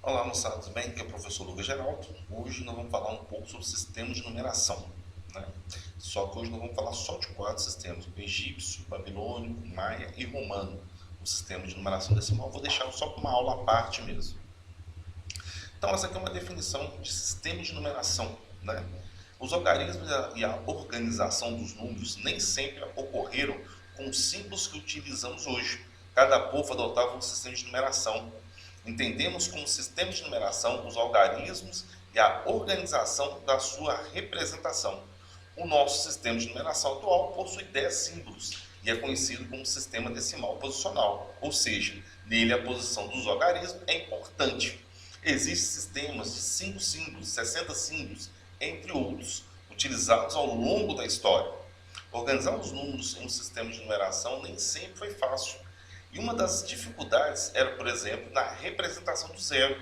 Olá, moçada, tudo bem? Aqui é o professor Lucas Geraldo. Hoje nós vamos falar um pouco sobre sistemas de numeração, né? Só que hoje nós vamos falar só de 4 sistemas: egípcio, babilônico, maia e romano. O sistema de numeração decimal eu vou deixar só para uma aula à parte mesmo. Então, essa aqui é uma definição de sistema de numeração, né? Os algarismos e a organização dos números nem sempre ocorreram com os símbolos que utilizamos hoje. Cada povo adotava um sistema de numeração. Entendemos como sistema de numeração os algarismos e a organização da sua representação. O nosso sistema de numeração atual possui 10 símbolos e é conhecido como sistema decimal posicional, ou seja, nele a posição dos algarismos é importante. Existem sistemas de 5 símbolos, 60 símbolos, entre outros, utilizados ao longo da história. Organizar os números em um sistema de numeração nem sempre foi fácil. E uma das dificuldades era, por exemplo, na representação do zero.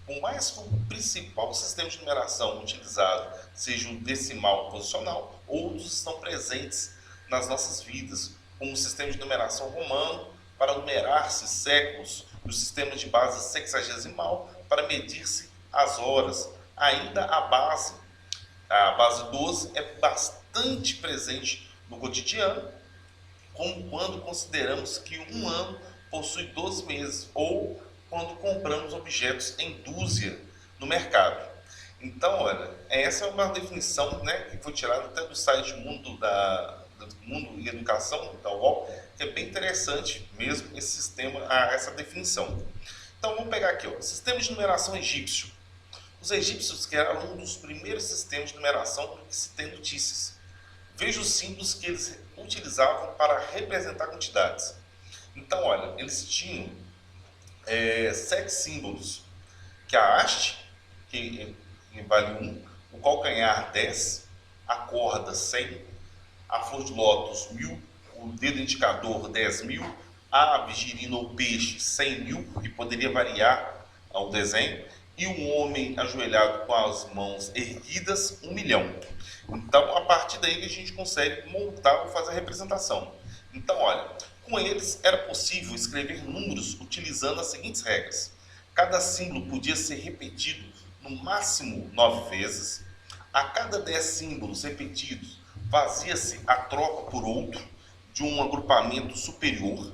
Por mais que o principal sistema de numeração utilizado seja o decimal posicional, outros estão presentes nas nossas vidas, como o sistema de numeração romano, para numerar-se séculos, e o sistema de base sexagesimal, para medir-se as horas. Ainda a base 12, é bastante presente no cotidiano, como quando consideramos que um ano possui 12 meses, ou quando compramos objetos em dúzia no mercado. Então, olha, essa é uma definição, né, que foi tirada até do site Mundo e Educação, da UOL, que é bem interessante mesmo esse sistema, essa definição. Então, vamos pegar aqui, ó, sistema de numeração egípcio. Os egípcios criaram um dos primeiros sistemas de numeração que se tem notícias. Veja os símbolos que eles utilizavam para representar quantidades. Então, olha, eles tinham 7 símbolos, que a haste, que vale 1, o calcanhar 10, a corda 100, a flor de lótus 1000, o dedo indicador 10.000, a ave, girino ou peixe 100.000, que poderia variar ao desenho, e um homem ajoelhado com as mãos erguidas 1.000.000. Então, a partir daí que a gente consegue montar ou fazer a representação. Então, olha, com eles era possível escrever números utilizando as seguintes regras. Cada símbolo podia ser repetido no máximo 9 vezes. A cada 10 símbolos repetidos, fazia-se a troca por outro de um agrupamento superior.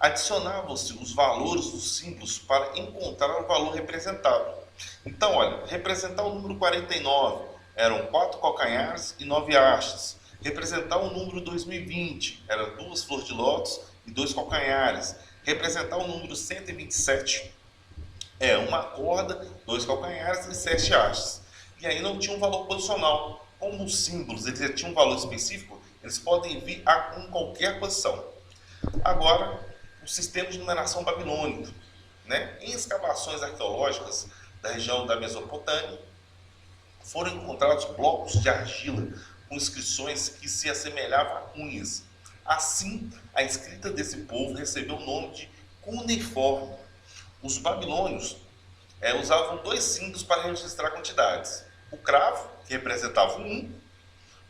Adicionavam-se os valores dos símbolos para encontrar o valor representado. Então, olha, representar o número 49 eram 4 calcanhares e 9 hastes. Representar o número 2020 eram 2 flores de lótus e 2 calcanhares. Representar o número 127 é uma corda, 2 calcanhares e 7 hastes. E aí não tinha um valor posicional. Como os símbolos eles já tinham um valor específico, eles podem vir em qualquer posição. Agora, o sistema de numeração babilônico, né? Em escavações arqueológicas da região da Mesopotâmia, foram encontrados blocos de argila com inscrições que se assemelhavam a cunhas. Assim, a escrita desse povo recebeu o nome de cuneiforme. Os babilônios usavam 2 símbolos para registrar quantidades: o cravo, que representava o 1,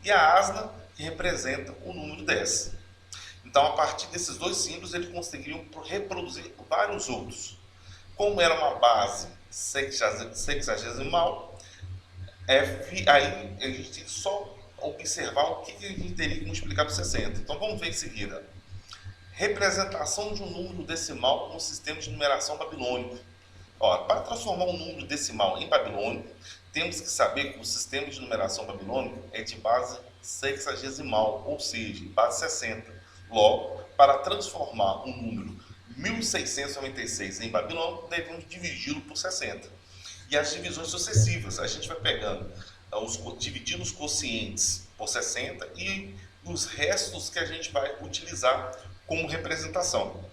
e a asna, que representa o número 10. Então, a partir desses 2 símbolos, eles conseguiriam reproduzir vários outros. Como era uma base sexagesimal, aí a gente tem que só observar o que a gente teria que multiplicar por 60. Então, vamos ver em seguida. Representação de um número decimal no sistema de numeração babilônico. Para transformar um número decimal em babilônico, temos que saber que o sistema de numeração babilônico é de base sexagesimal, ou seja, base 60. Logo, para transformar um número 1696 em babilônico, devemos dividi-lo por 60. E as divisões sucessivas, a gente vai pegando, dividindo os quocientes por 60 e os restos que a gente vai utilizar como representação.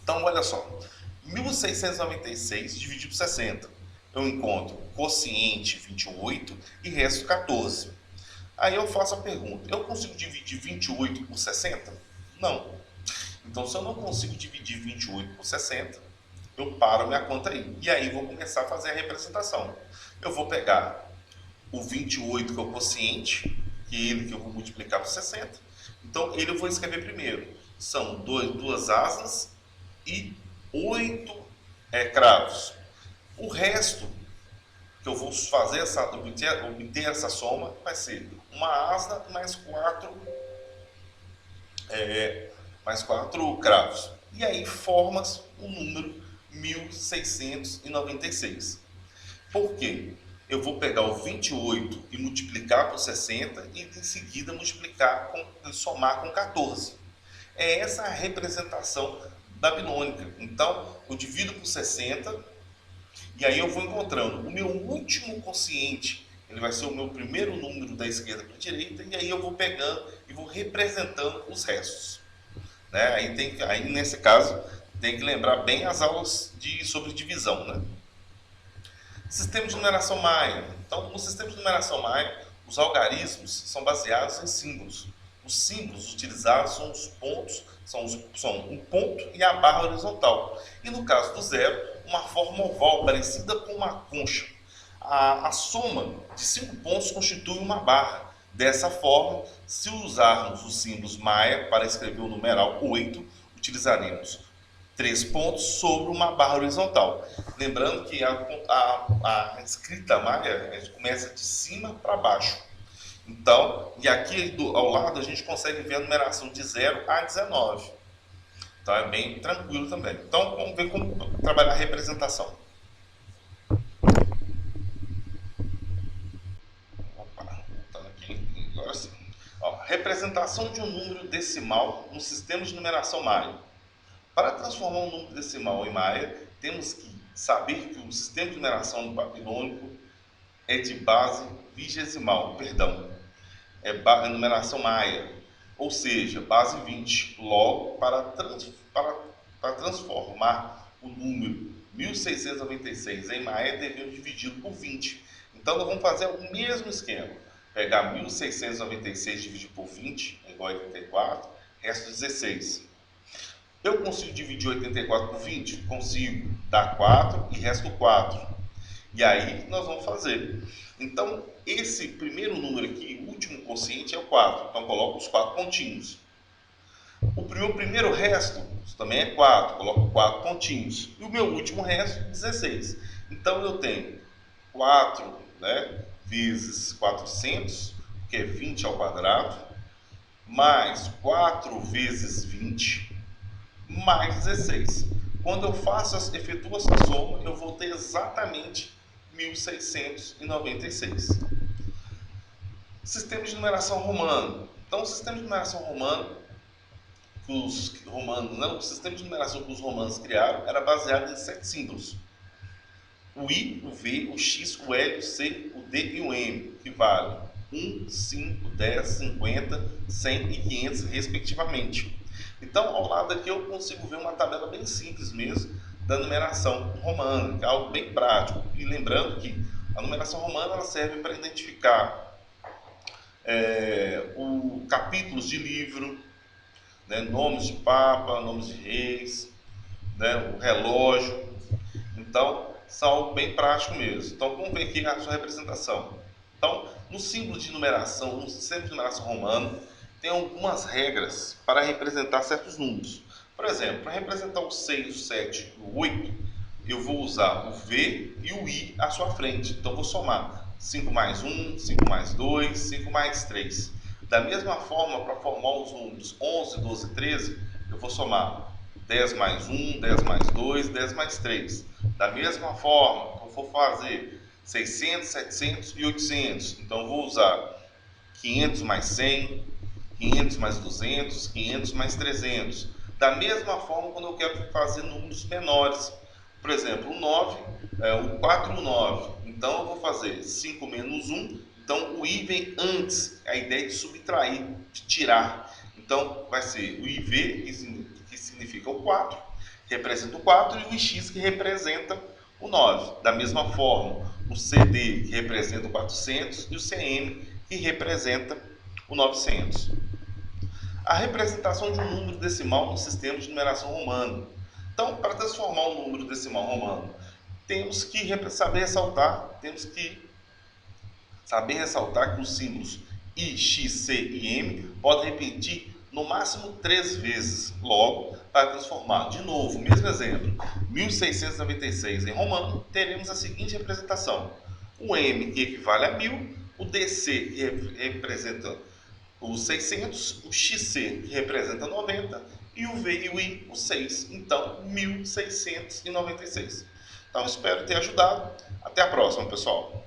Então, olha só, 1696 dividido por 60, eu encontro quociente 28 e resto 14. Aí eu faço a pergunta, eu consigo dividir 28 por 60? Não. Então, se eu não consigo dividir 28 por 60, eu paro minha conta aí. E aí vou começar a fazer a representação. Eu vou pegar o 28, que é o quociente, que é ele que eu vou multiplicar por 60. Então, ele eu vou escrever primeiro. São 2 asas e 8 cravos. O resto que eu vou fazer obter essa soma vai ser uma asa mais quatro cravos. E aí formas o número 1696. Por quê? Eu vou pegar o 28 e multiplicar por 60 e em seguida somar com 14. É essa a representação babilônica. Então, eu divido por 60 e aí eu vou encontrando o meu último quociente. Ele vai ser o meu primeiro número da esquerda para a direita e aí eu vou pegando e vou representando os restos. Né? Aí nesse caso tem que lembrar bem as aulas sobre divisão. Né? Sistema de numeração Maia. Então, no sistema de numeração Maia, os algarismos são baseados em símbolos. Os símbolos utilizados são os pontos, são um ponto e a barra horizontal. E no caso do zero, uma forma oval parecida com uma concha. A soma de 5 pontos constitui uma barra. Dessa forma, se usarmos os símbolos Maia para escrever o numeral 8, utilizaremos 3 pontos sobre uma barra horizontal. Lembrando que a escrita Maia a gente começa de cima para baixo. Então, e aqui ao lado a gente consegue ver a numeração de 0 a 19. Então é bem tranquilo também. Então vamos ver como trabalhar a representação. Voltando aqui, agora sim. Representação de um número decimal no sistema de numeração Maia. Para transformar um número decimal em Maia, temos que saber que o sistema de numeração babilônico é de base vigesimal, é numeração Maia, ou seja, base 20. Logo, para transformar o número 1696 em Maia, devemos dividi-lo por 20. Então, nós vamos fazer o mesmo esquema. Pegar 1696 dividido por 20, é igual a 84, resto 16. Eu consigo dividir 84 por 20? Consigo. Dá 4 e resto 4. E aí nós vamos fazer. Então, esse primeiro número aqui, o último quociente é o 4. Então, coloco os 4 pontinhos. O primeiro resto também é 4. Coloco 4 pontinhos. E o meu último resto, 16. Então, eu tenho 4, vezes 400, que é 20 ao quadrado, mais 4 vezes 20, mais 16. Quando eu efetuo essa soma, eu vou ter exatamente 1696. Sistema de numeração romano. Então, o sistema de numeração romano o sistema de numeração que os romanos criaram era baseado em 7 símbolos. O I, o V, o X, o L, o C, o D e o M, que valem 1, 5, 10, 50, 100 e 500, respectivamente. Então, ao lado aqui eu consigo ver uma tabela bem simples mesmo da numeração romana, que é algo bem prático. E lembrando que a numeração romana ela serve para identificar capítulos de livro, nomes de papa, nomes de reis, o relógio. Então, são algo bem prático mesmo. Então, vamos ver aqui a sua representação. Então, no símbolo de numeração, no sistema de numeração romano, tem algumas regras para representar certos números. Por exemplo, para representar o 6, o 7 e o 8, eu vou usar o V e o I à sua frente. Então, vou somar 5 mais 1, 5 mais 2, 5 mais 3. Da mesma forma, para formar os números 11, 12 e 13, eu vou somar 10 mais 1, 10 mais 2, 10 mais 3. Da mesma forma, eu vou fazer 600, 700 e 800. Então, eu vou usar 500 mais 100, 500 mais 200, 500 mais 300. Da mesma forma, quando eu quero fazer números menores. Por exemplo, o 4 e o 9. Então, eu vou fazer 5 menos 1. Então, o I vem antes. A ideia de subtrair, de tirar. Então, vai ser o IV, que significa o 4, que representa o 4, e o IX, que representa o 9. Da mesma forma, o CD, que representa o 400, e o CM, que representa o 900. A representação de um número decimal no sistema de numeração romano. Então, para transformar um número decimal romano, temos que saber ressaltar que os símbolos I, X, C e M podem repetir no máximo 3 vezes. Logo, Para transformar, de novo, o mesmo exemplo, 1696 em romano, teremos a seguinte representação. O M equivale a 1000, o DC representa os 600, o XC que representa 90 e o V e o I, o 6. Então, 1696. Então, espero ter ajudado. Até a próxima, pessoal.